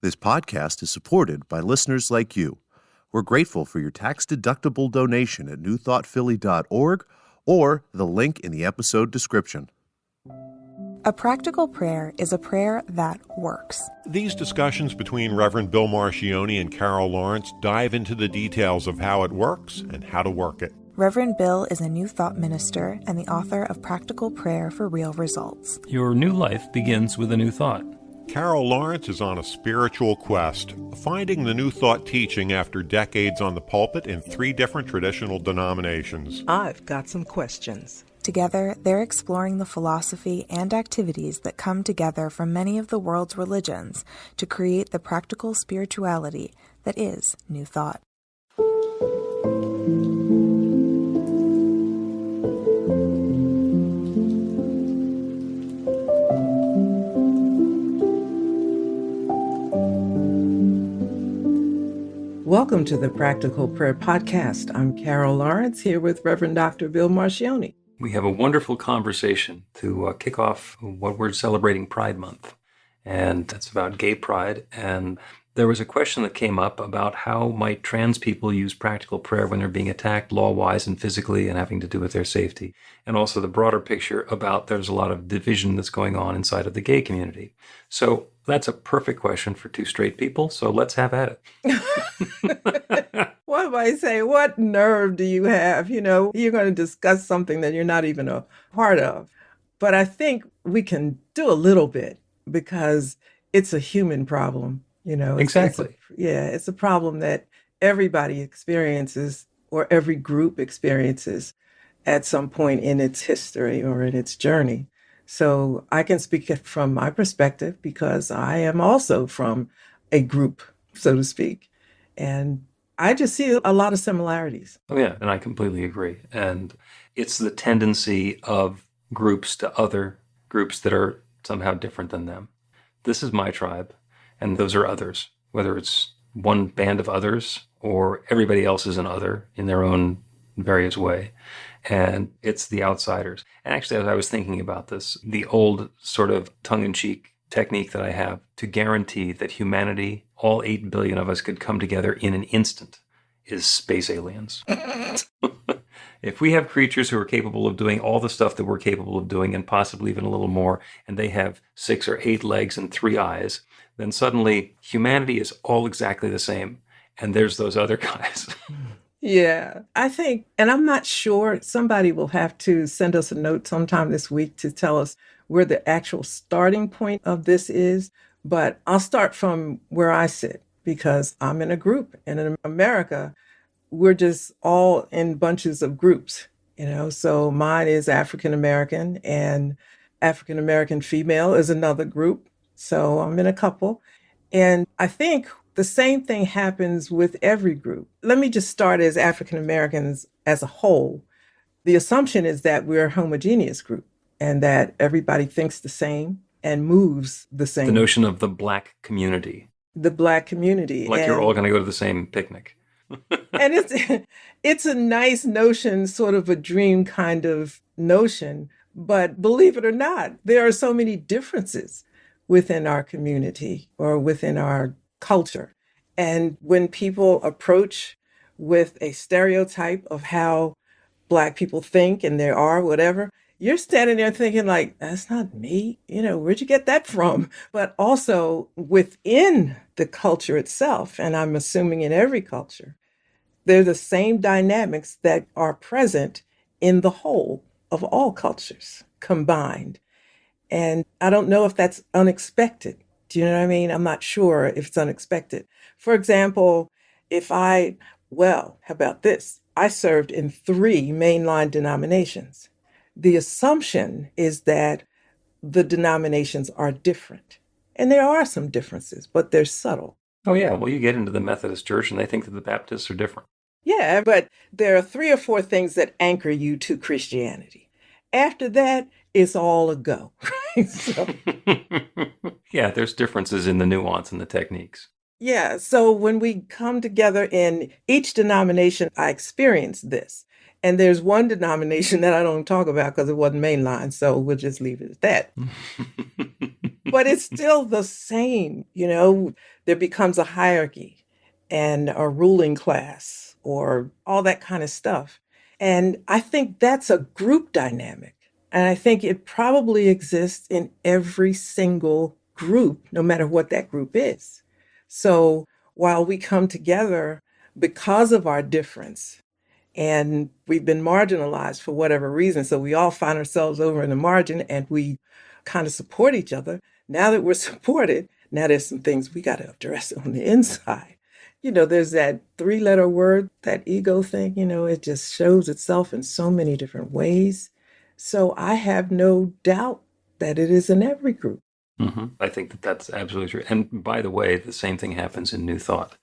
This podcast is supported by listeners like you. We're grateful for your tax-deductible donation at newthoughtphilly.org or the link in the episode description. A practical prayer is a prayer that works. These discussions between Reverend Bill Marcioni and Carol Lawrence dive into the details of how it works and how to work it. Reverend Bill is a New Thought minister and the author of Practical Prayer for Real Results. Your new life begins with a new thought. Carol Lawrence is on a spiritual quest, finding the New Thought teaching after decades on the pulpit in 3 different traditional denominations. I've got some questions. Together, they're exploring the philosophy and activities that come together from many of the world's religions to create the practical spirituality that is New Thought. Welcome to the Practical Prayer Podcast. I'm Carol Lawrence here with Reverend Dr. Bill Marcioni. We have a wonderful conversation to kick off what we're celebrating Pride Month, and that's about gay pride. And there was a question that came up about how might trans people use practical prayer when they're being attacked law-wise and physically and having to do with their safety. And also the broader picture about there's a lot of division that's going on inside of the gay community. So that's a perfect question for 2 straight people, so let's have at it. One might say, what nerve do you have? You know, you're going to discuss something that you're not even a part of. But I think we can do a little bit because it's a human problem. You know, exactly. It's a problem that everybody experiences or every group experiences at some point in its history or in its journey. So I can speak from my perspective because I am also from a group, so to speak. And I just see a lot of similarities. Oh, yeah, and I completely agree. And it's the tendency of groups to other groups that are somehow different than them. This is my tribe. And those are others, whether it's one band of others or everybody else is an other in their own various way. And it's the outsiders. And actually, as I was thinking about this, the old sort of tongue-in-cheek technique that I have to guarantee that humanity, all 8 billion of us, could come together in an instant is space aliens. If we have creatures who are capable of doing all the stuff that we're capable of doing and possibly even a little more, and they have 6 or 8 legs and 3 eyes, then suddenly humanity is all exactly the same. And there's those other guys. Yeah, I think, and I'm not sure, somebody will have to send us a note sometime this week to tell us where the actual starting point of this is. But I'll start from where I sit because I'm in a group. And in America, we're just all in bunches of groups, you know. So mine is African American, and African American female is another group. So I'm in a couple. And I think the same thing happens with every group. Let me just start as African Americans as a whole. The assumption is that we're a homogeneous group and that everybody thinks the same and moves the same. The notion of the Black community. The Black community. Like you're all going to go to the same picnic. And it's a nice notion, sort of a dream kind of notion. But believe it or not, there are so many differences within our community or within our culture. And when people approach with a stereotype of how Black people think and they are, whatever, you're standing there thinking like, that's not me. You know, where'd you get that from? But also within the culture itself, and I'm assuming in every culture, they're the same dynamics that are present in the whole of all cultures combined. And I don't know if that's unexpected. Do you know what I mean? I'm not sure if it's unexpected. For example, how about this? I served in 3 mainline denominations. The assumption is that the denominations are different. And there are some differences, but they're subtle. Oh, yeah. Well, you get into the Methodist Church and they think that the Baptists are different. Yeah, but there are 3 or 4 things that anchor you to Christianity. After that, it's all a go. So, yeah, there's differences in the nuance and the techniques. Yeah, so when we come together in each denomination, I experienced this. And there's one denomination that I don't talk about because it wasn't mainline, so we'll just leave it at that. but it's still the same, there becomes a hierarchy and a ruling class or all that kind of stuff. And I think that's a group dynamic. And I think it probably exists in every single group, no matter what that group is. So while we come together because of our difference, and we've been marginalized for whatever reason, so we all find ourselves over in the margin and we kind of support each other. Now that we're supported, now there's some things we got to address on the inside. There's that 3-letter word, that ego thing, it just shows itself in so many different ways. So I have no doubt that it is in every group. Mm-hmm. I think that that's absolutely true. And by the way, the same thing happens in New Thought,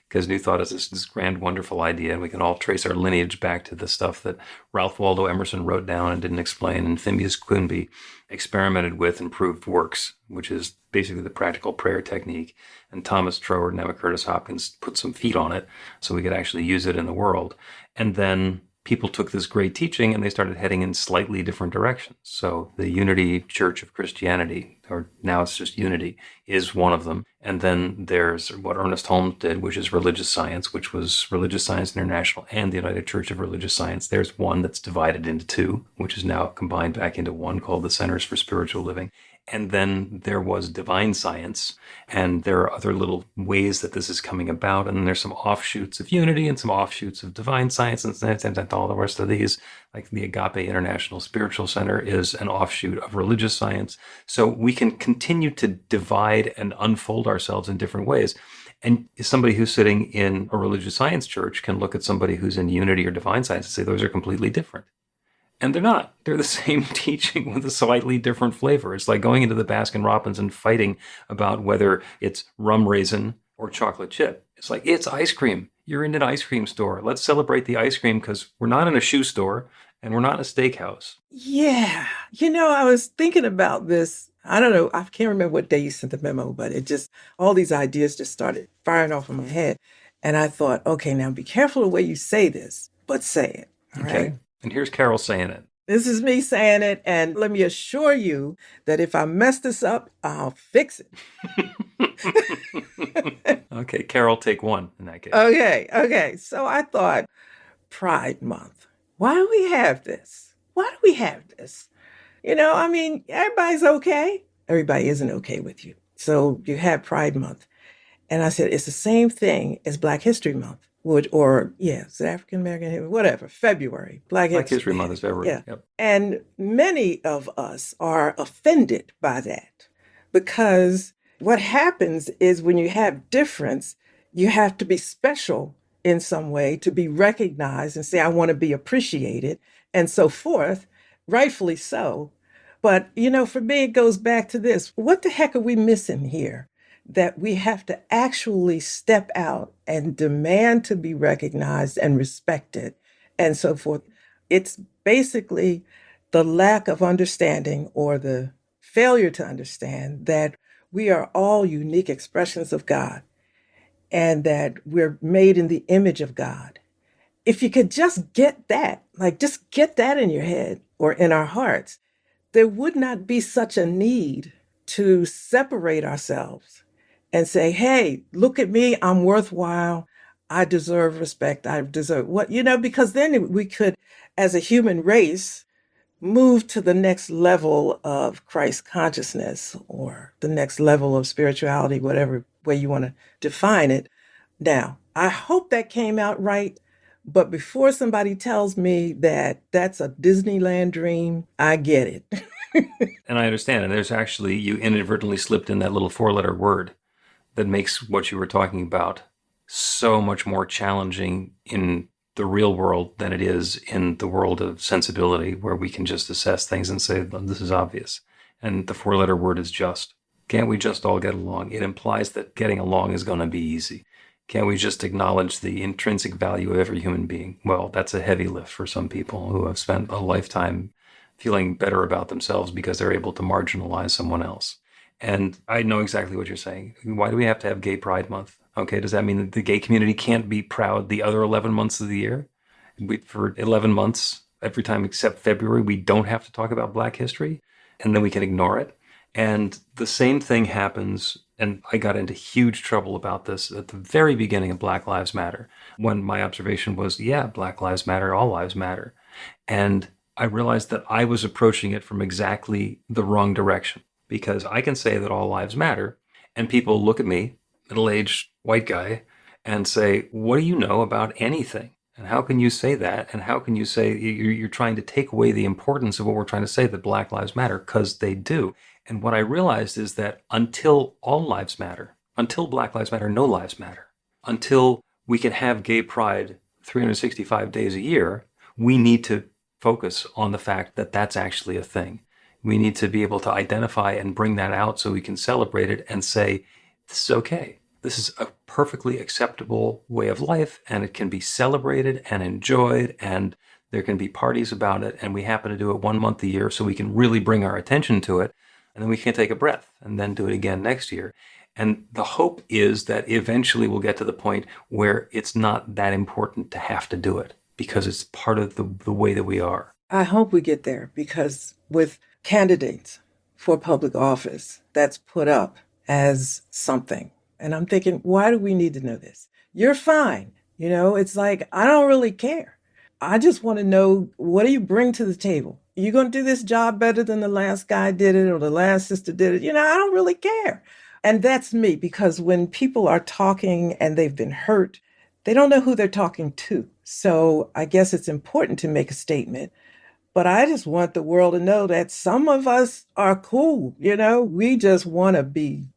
because New Thought is this grand, wonderful idea, and we can all trace our lineage back to the stuff that Ralph Waldo Emerson wrote down and didn't explain, and Phineas Quimby experimented with and proved works, which is basically the practical prayer technique. And Thomas Troward and Emma Curtis Hopkins put some feet on it so we could actually use it in the world. And then people took this great teaching and they started heading in slightly different directions. So the Unity Church of Christianity, or now it's just Unity, is one of them. And then there's what Ernest Holmes did, which is religious science, which was Religious Science International and the United Church of Religious Science. There's one that's divided into two, which is now combined back into one called the Centers for Spiritual Living. And then there was divine science, and there are other little ways that this is coming about. And there's some offshoots of Unity and some offshoots of divine science and all the rest of these. Like the Agape International Spiritual Center is an offshoot of religious science. So we can continue to divide and unfold ourselves in different ways. And somebody who's sitting in a religious science church can look at somebody who's in Unity or divine science and say, those are completely different. And they're not. They're the same teaching with a slightly different flavor. It's like going into the Baskin Robbins and fighting about whether it's rum raisin or chocolate chip. It's like, it's ice cream. You're in an ice cream store. Let's celebrate the ice cream because we're not in a shoe store and we're not in a steakhouse. Yeah. I was thinking about this. I don't know. I can't remember what day you sent the memo, but all these ideas just started firing off in my head. And I thought, okay, now be careful the way you say this, but say it. All okay. Right? And here's Carol saying it. This is me saying it. And let me assure you that if I mess this up, I'll fix it. Okay, Carol, take one in that case. Okay. So I thought, Pride Month. Why do we have this? Everybody's okay. Everybody isn't okay with you. So you have Pride Month. And I said, it's the same thing as Black History Month. It's African American, whatever, February. Black History Month is February. Yeah. Yep. And many of us are offended by that because what happens is when you have difference, you have to be special in some way to be recognized and say, I want to be appreciated and so forth, rightfully so. But, for me, it goes back to this. What the heck are we missing here? That we have to actually step out and demand to be recognized and respected and so forth. It's basically the lack of understanding or the failure to understand that we are all unique expressions of God and that we're made in the image of God. If you could just get that, just get that in your head or in our hearts, there would not be such a need to separate ourselves and say, hey, look at me, I'm worthwhile, I deserve respect, I deserve because then we could, as a human race, move to the next level of Christ consciousness or the next level of spirituality, whatever way you want to define it. Now, I hope that came out right, but before somebody tells me that that's a Disneyland dream, I get it. And I understand. And there's actually, you inadvertently slipped in that little 4-letter word that makes what you were talking about so much more challenging in the real world than it is in the world of sensibility, where we can just assess things and say, this is obvious. And the 4-letter word is just. Can't we just all get along? It implies that getting along is going to be easy. Can't we just acknowledge the intrinsic value of every human being? Well, that's a heavy lift for some people who have spent a lifetime feeling better about themselves because they're able to marginalize someone else. And I know exactly what you're saying. Why do we have to have Gay Pride Month? Okay, does that mean that the gay community can't be proud the other 11 months of the year? For 11 months, every time except February, we don't have to talk about Black history, and then we can ignore it. And the same thing happens, and I got into huge trouble about this at the very beginning of Black Lives Matter, when my observation was, yeah, Black Lives Matter, all lives matter. And I realized that I was approaching it from exactly the wrong direction, because I can say that all lives matter, and people look at me, middle-aged white guy, and say, what do you know about anything? And how can you say that? And how can you say you're trying to take away the importance of what we're trying to say, that Black Lives Matter? Because they do. And what I realized is that until all lives matter, until Black Lives Matter, no lives matter. Until we can have gay pride 365 days a year, we need to focus on the fact that that's actually a thing. We need to be able to identify and bring that out so we can celebrate it and say, this is okay. This is a perfectly acceptable way of life, and it can be celebrated and enjoyed, and there can be parties about it, and we happen to do it 1 month a year so we can really bring our attention to it, and then we can take a breath and then do it again next year. And the hope is that eventually we'll get to the point where it's not that important to have to do it, because it's part of the way that we are. I hope we get there, because with candidates for public office, that's put up as something. And I'm thinking, why do we need to know this? You're fine. It's like, I don't really care. I just want to know, what do you bring to the table? Are you going to do this job better than the last guy did it or the last sister did it? I don't really care. And that's me, because when people are talking and they've been hurt, they don't know who they're talking to. So I guess it's important to make a statement. But I just want the world to know that some of us are cool. We just want to be.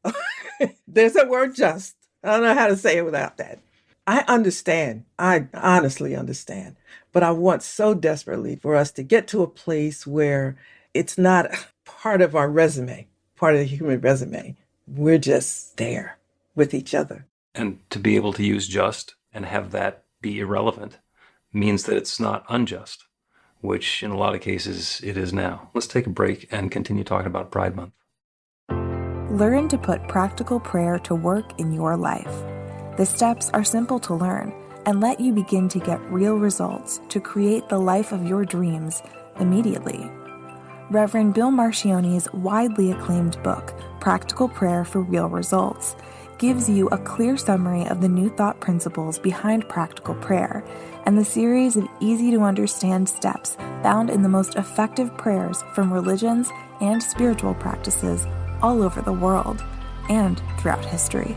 There's that word, just. I don't know how to say it without that. I understand. I honestly understand. But I want so desperately for us to get to a place where it's not part of our resume, part of the human resume. We're just there with each other. And to be able to use just and have that be irrelevant means that it's not unjust, which in a lot of cases it is now. Let's take a break and continue talking about Pride Month. Learn to put practical prayer to work in your life. The steps are simple to learn and let you begin to get real results to create the life of your dreams immediately. Reverend Bill Marcione's widely acclaimed book, Practical Prayer for Real Results, gives you a clear summary of the New Thought principles behind practical prayer and the series of easy-to-understand steps found in the most effective prayers from religions and spiritual practices all over the world and throughout history.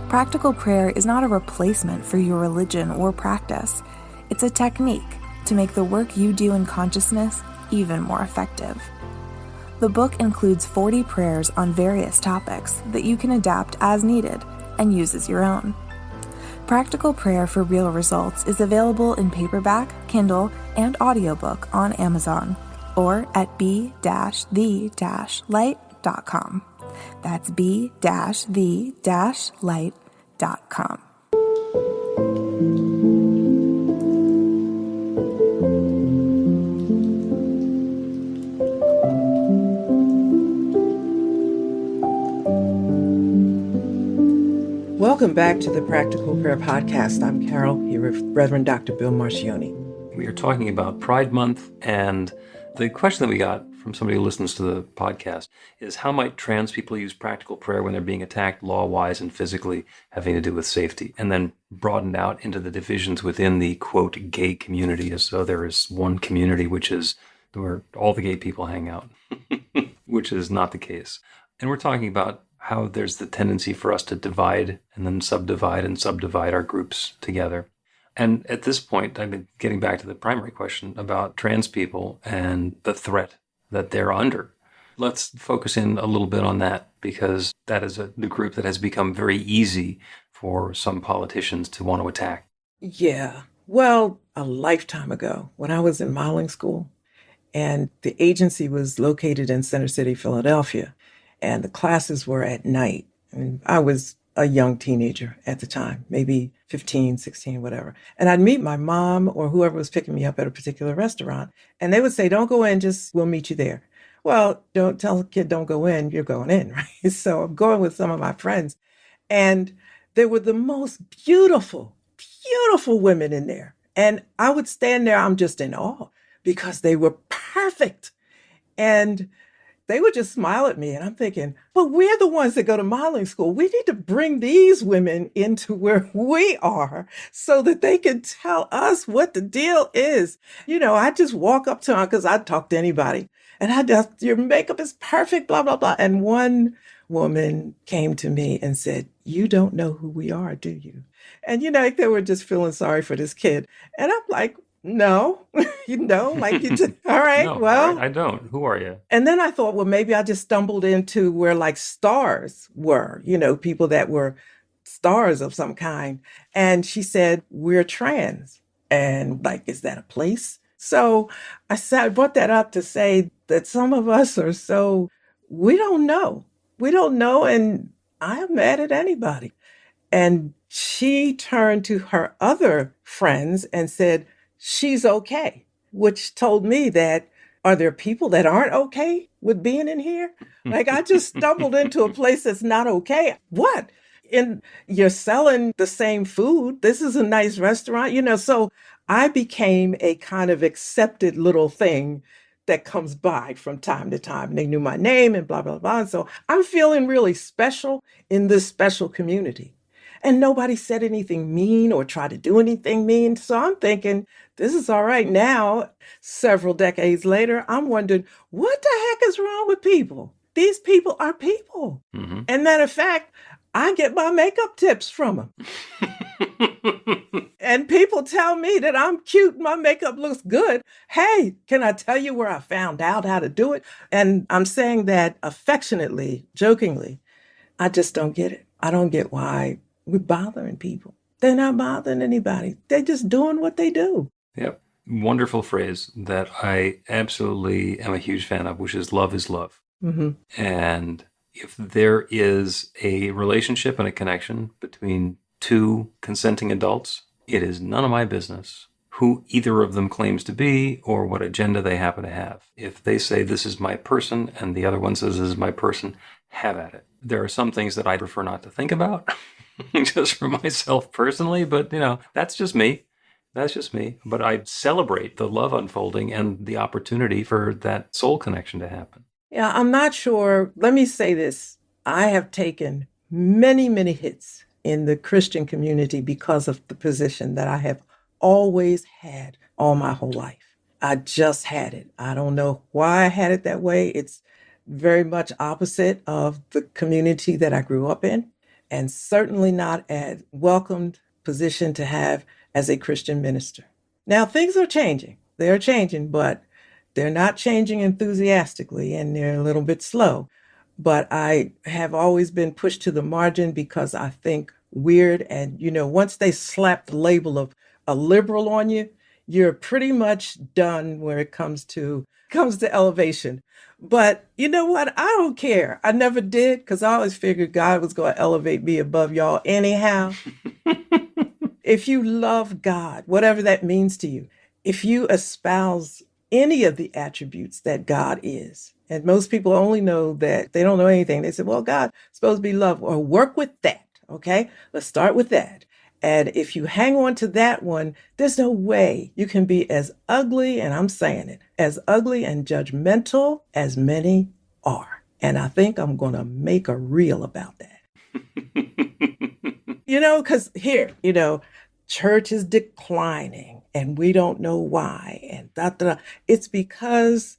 Practical prayer is not a replacement for your religion or practice. It's a technique to make the work you do in consciousness even more effective. The book includes 40 prayers on various topics that you can adapt as needed and use as your own. Practical Prayer for Real Results is available in paperback, Kindle, and audiobook on Amazon or at b-the-light.com. That's b-the-light.com. Welcome back to the Practical Prayer Podcast. I'm Carol, here with Reverend Dr. Bill Marcione. We are talking about Pride Month, and the question that we got from somebody who listens to the podcast is, how might trans people use practical prayer when they're being attacked law-wise and physically, having to do with safety? And then broadened out into the divisions within the, quote, gay community, as though there is one community which is where all the gay people hang out, which is not the case. And we're talking about how there's the tendency for us to divide and then subdivide our groups together. And at this point, I've been getting back to the primary question about trans people and the threat that they're under. Let's focus in a little bit on that, because that is the group that has become very easy for some politicians to want to attack. Yeah. Well, a lifetime ago, when I was in modeling school, and the agency was located in Center City, Philadelphia, and the classes were at night. And I was a young teenager at the time, maybe 15, 16, whatever. And I'd meet my mom or whoever was picking me up at a particular restaurant, and they would say, don't go in, just we'll meet you there. Well, don't tell a kid don't go in, you're going in, right? So I'm going with some of my friends, and there were the most beautiful, beautiful women in there. And I would stand there, I'm just in awe, because they were perfect. And they would just smile at me. And I'm thinking, but we're the ones that go to modeling school. We need to bring these women into where we are so that they can tell us what the deal is. I just walk up to them because I'd talk to anybody. And I just, your makeup is perfect, blah, blah, blah. And one woman came to me and said, you don't know who we are, do you? And, like they were just feeling sorry for this kid. And I'm like, no, like you just, all right, No, well. I don't. Who are you? And then I thought, well, maybe I just stumbled into where like stars were, people that were stars of some kind. And she said, we're trans. And like, is that a place? So I brought that up to say that some of us are so, we don't know. We don't know. And I'm mad at anybody. And she turned to her other friends and said, she's okay, which told me that, are there people that aren't okay with being in here? Like I just stumbled into a place that's not okay. What? And you're selling the same food. This is a nice restaurant, so I became a kind of accepted little thing that comes by from time to time. They knew my name and blah, blah, blah. And so I'm feeling really special in this special community. And nobody said anything mean or tried to do anything mean. So I'm thinking, this is all right. Now, several decades later, I'm wondering, what the heck is wrong with people? These people are people. Mm-hmm. And matter of fact, I get my makeup tips from them. And people tell me that I'm cute, my makeup looks good. Hey, can I tell you where I found out how to do it? And I'm saying that affectionately, jokingly. I just don't get it. I don't get why we're bothering people. They're not bothering anybody. They're just doing what they do. Yep. Wonderful phrase that I absolutely am a huge fan of, which is love is love. Mm-hmm. And if there is a relationship and a connection between two consenting adults, it is none of my business who either of them claims to be or what agenda they happen to have. If they say this is my person and the other one says this is my person, have at it. There are some things that I prefer not to think about just for myself personally, but that's just me. That's just me. But I celebrate the love unfolding and the opportunity for that soul connection to happen. Yeah, I'm not sure. Let me say this. I have taken many, many hits in the Christian community because of the position that I have always had all my whole life. I just had it. I don't know why I had it that way. It's very much opposite of the community that I grew up in, and certainly not a welcomed position to have as a Christian minister. Now, things are changing. They're changing, but they're not changing enthusiastically, and they're a little bit slow. But I have always been pushed to the margin because I think weird. And, once they slap the label of a liberal on you, you're pretty much done where it comes to elevation. But you know what? I don't care. I never did because I always figured God was going to elevate me above y'all anyhow. If you love God, whatever that means to you, if you espouse any of the attributes that God is, and most people only know that, they don't know anything. They say, well, God's supposed to be love, or work with that. Okay, let's start with that. And if you hang on to that one, there's no way you can be as ugly, and I'm saying it, as ugly and judgmental as many are. And I think I'm going to make a reel about that. Because here, church is declining and we don't know why. And it's because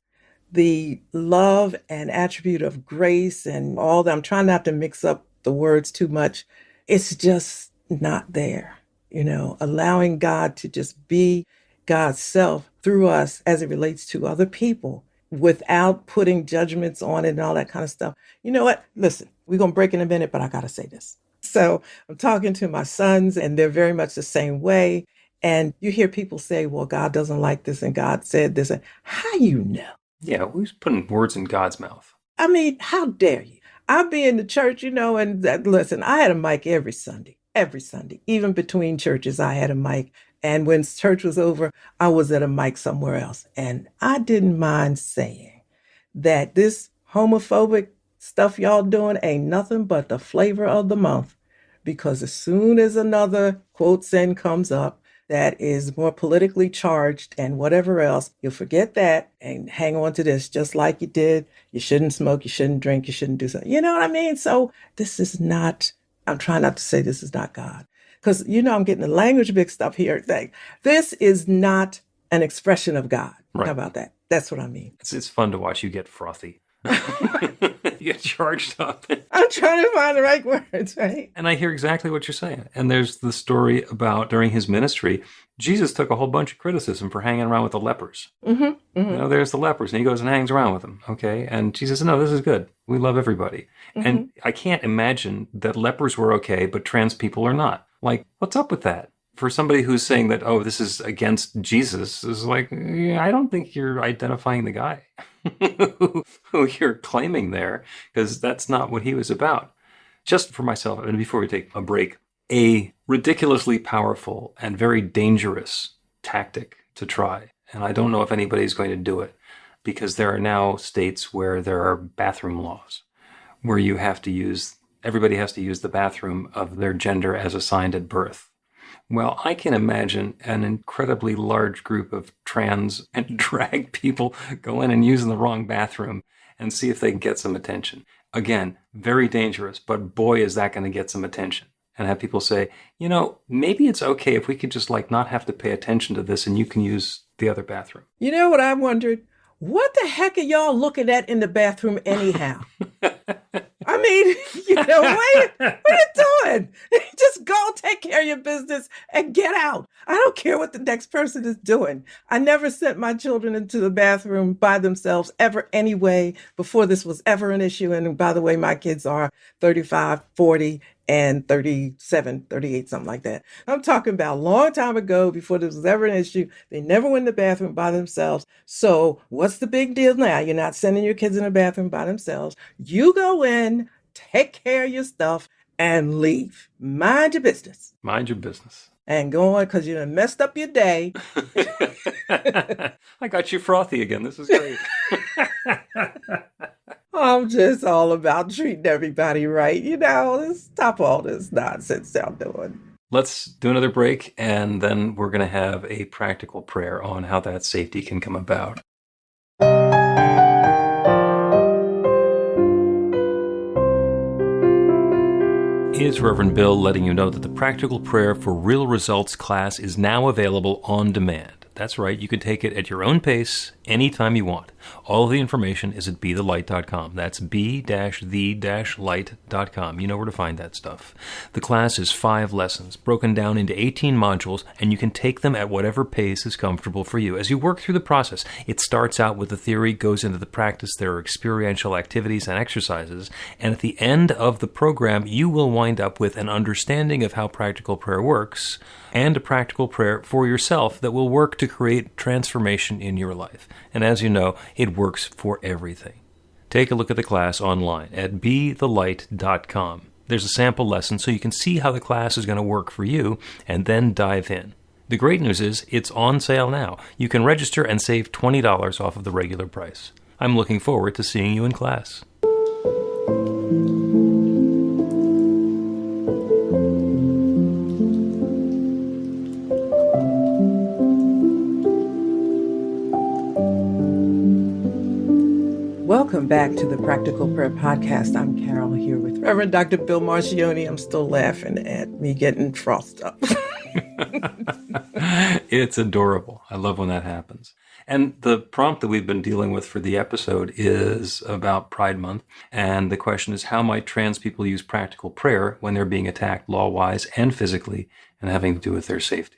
the love and attribute of grace and all that, I'm trying not to mix up the words too much. It's just not there, allowing God to just be God's self through us as it relates to other people without putting judgments on it and all that kind of stuff. You know what? Listen, we're going to break in a minute, but I got to say this. So I'm talking to my sons and they're very much the same way. And you hear people say, well, God doesn't like this and God said this. And how you know? Yeah, who's putting words in God's mouth? I mean, how dare you? I'll be in the church, and listen, I had a mic every Sunday, even between churches, I had a mic. And when church was over, I was at a mic somewhere else. And I didn't mind saying that this homophobic stuff y'all doing ain't nothing but the flavor of the month. Because as soon as another quote sin comes up, that is more politically charged and whatever else, you'll forget that and hang on to this, just like you did. You shouldn't smoke, you shouldn't drink, you shouldn't do something. You know what I mean? So this is not, I'm trying not to say this is not God. Because, I'm getting the language mixed up here. This is not an expression of God. Right. How about that? That's what I mean. It's fun to watch you get frothy. You get charged up. I'm trying to find the right words, right? And I hear exactly what you're saying. And there's the story about during his ministry, Jesus took a whole bunch of criticism for hanging around with the lepers. There's the lepers, and he goes and hangs around with them, okay? And Jesus said, no, this is good. We love everybody. And I can't imagine that lepers were okay, but trans people are not. Like, what's up with that? For somebody who's saying that, oh, this is against Jesus, is like, yeah, I don't think you're identifying the guy who you're claiming there, because that's not what he was about. Just for myself, and before we take a break, a ridiculously powerful and very dangerous tactic to try. And I don't know if anybody's going to do it, because there are now states where there are bathroom laws, where everybody has to use the bathroom of their gender as assigned at birth. Well, I can imagine an incredibly large group of trans and drag people go in and using the wrong bathroom and see if they can get some attention. Again, very dangerous, but boy, is that going to get some attention. And have people say, maybe it's okay if we could just not have to pay attention to this and you can use the other bathroom. You know what I wondered? What the heck are y'all looking at in the bathroom anyhow? I mean, what are you doing? Just go take care of your business and get out. I don't care what the next person is doing. I never sent my children into the bathroom by themselves ever anyway, before this was ever an issue. And by the way, my kids are 35, 40, and 37, 38, something like that. I'm talking about a long time ago, before this was ever an issue. They never went in the bathroom by themselves. So what's the big deal now? You're not sending your kids in the bathroom by themselves. You go in, take care of your stuff, and leave. Mind your business. Mind your business. And go on, because you done messed up your day. I got you frothy again. This is great. I'm just all about treating everybody right. Stop all this nonsense y'all doing. Let's do another break, and then we're going to have a practical prayer on how that safety can come about. It's Reverend Bill letting you know that the Practical Prayer for Real Results class is now available on demand. That's right, you can take it at your own pace, anytime you want. All of the information is at bethelight.com. That's b-the-light.com. You know where to find that stuff. The class is 5 lessons, broken down into 18 modules, and you can take them at whatever pace is comfortable for you. As you work through the process, it starts out with the theory, goes into the practice, there are experiential activities and exercises, and at the end of the program, you will wind up with an understanding of how practical prayer works, and a practical prayer for yourself that will work to create transformation in your life. And as you know, it works for everything. Take a look at the class online at bethelight.com. There's a sample lesson so you can see how the class is going to work for you, and then dive in. The great news is it's on sale now. You can register and save $20 off of the regular price. I'm looking forward to seeing you in class. Welcome back to the Practical Prayer Podcast. I'm Carol here with Reverend Dr. Bill Marcioni. I'm still laughing at me getting frothed up. It's adorable. I love when that happens. And the prompt that we've been dealing with for the episode is about Pride Month. And the question is, how might trans people use practical prayer when they're being attacked law-wise and physically and having to do with their safety?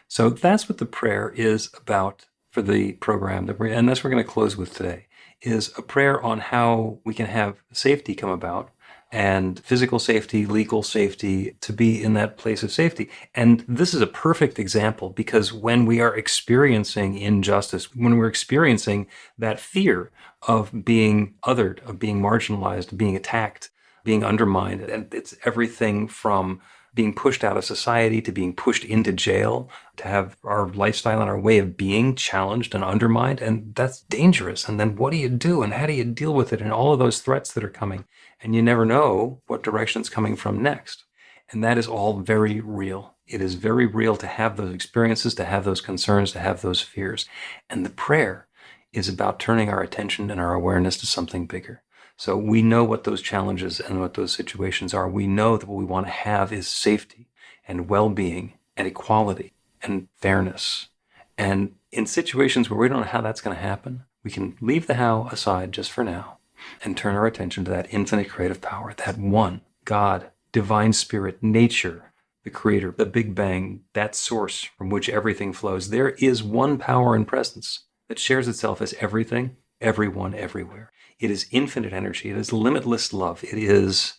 So that's what the prayer is about for the program. And that's what we're going to close with today, is a prayer on how we can have safety come about, and physical safety, legal safety, to be in that place of safety. And this is a perfect example, because when we are experiencing injustice, when we're experiencing that fear of being othered, of being marginalized, being attacked, being undermined, and it's everything from being pushed out of society to being pushed into jail, to have our lifestyle and our way of being challenged and undermined. And that's dangerous. And then what do you do? And how do you deal with it? And all of those threats that are coming. And you never know what direction it's coming from next. And that is all very real It is very real to have those experiences, to have those concerns, to have those fears. And the prayer is about turning our attention and our awareness to something bigger. So we know what those challenges and what those situations are. We know that what we want to have is safety and well-being and equality and fairness. And in situations where we don't know how that's going to happen, we can leave the how aside just for now and turn our attention to that infinite creative power, that one, God, divine spirit, nature, the creator, the Big Bang, that source from which everything flows. There is one power and presence that shares itself as everything, everyone, everywhere. It is infinite energy. It is limitless love. It is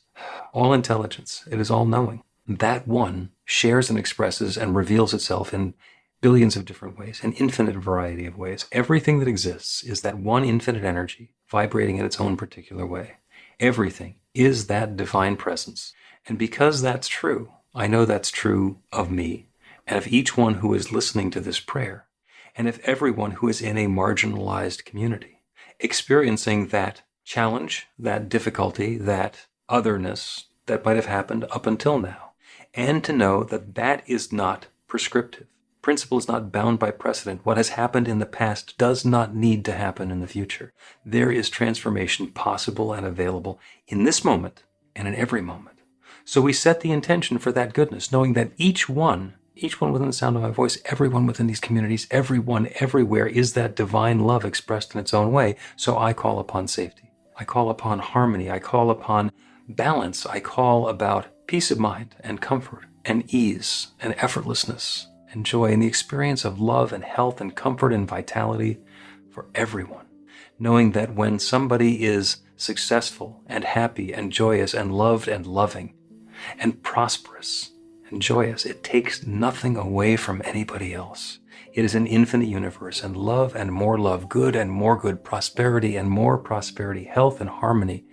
all intelligence. It is all knowing. That one shares and expresses and reveals itself in billions of different ways, an infinite variety of ways. Everything that exists is that one infinite energy vibrating in its own particular way. Everything is that divine presence. And because that's true, I know that's true of me and of each one who is listening to this prayer, and of everyone who is in a marginalized community, experiencing that challenge, that difficulty, that otherness that might have happened up until now, and to know that that is not prescriptive. Principle is not bound by precedent. What has happened in the past does not need to happen in the future. There is transformation possible and available in this moment and in every moment. So we set the intention for that goodness, knowing that each one within the sound of my voice, everyone within these communities, everyone everywhere is that divine love expressed in its own way. So I call upon safety. I call upon harmony. I call upon balance. I call about peace of mind and comfort and ease and effortlessness and joy and the experience of love and health and comfort and vitality for everyone. Knowing that when somebody is successful and happy and joyous and loved and loving and prosperous and joyous, it takes nothing away from anybody else. It is an infinite universe, and more love, good and more good, prosperity and more prosperity, health and harmony,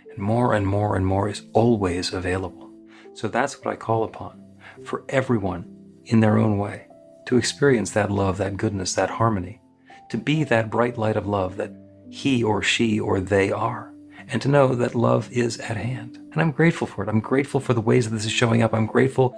and more and more and more is always available. So that's what I call upon for everyone in their own way, to experience that love, that goodness, that harmony, to be that bright light of love that he or she or they are, and to know that love is at hand. And I'm grateful for it. I'm grateful for the ways that this is showing up. I'm grateful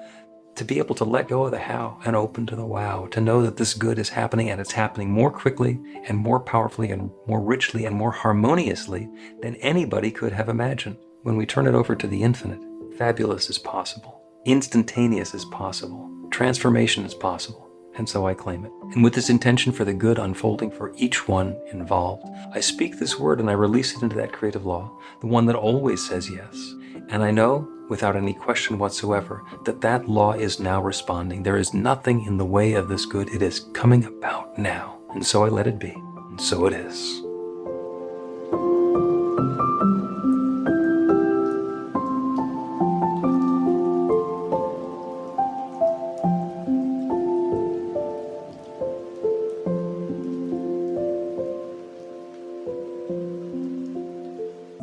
to be able to let go of the how and open to the wow, to know that this good is happening, and it's happening more quickly and more powerfully and more richly and more harmoniously than anybody could have imagined. When we turn it over to the infinite, fabulous is possible. Instantaneous is possible. Transformation is possible. And so I claim it. And with this intention for the good unfolding for each one involved, I speak this word and I release it into that creative law, the one that always says yes. And I know, without any question whatsoever, that that law is now responding. There is nothing in the way of this good. It is coming about now. And so I let it be. And so it is.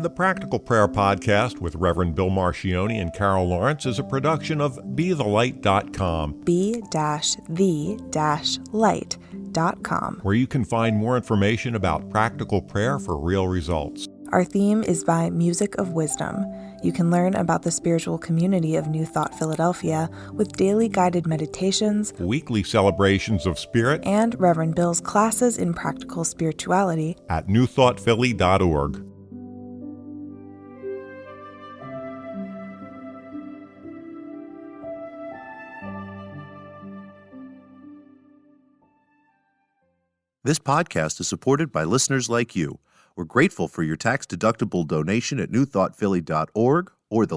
The Practical Prayer Podcast with Reverend Bill Marcioni and Carol Lawrence is a production of BeTheLight.com. be-the-light.com. where you can find more information about practical prayer for real results. Our theme is by Music of Wisdom. You can learn about the spiritual community of New Thought Philadelphia with daily guided meditations, Weekly celebrations of spirit and Reverend Bill's classes in practical spirituality at newthoughtphilly.org. This podcast is supported by listeners like you. We're grateful for your tax-deductible donation at newthoughtphilly.org or the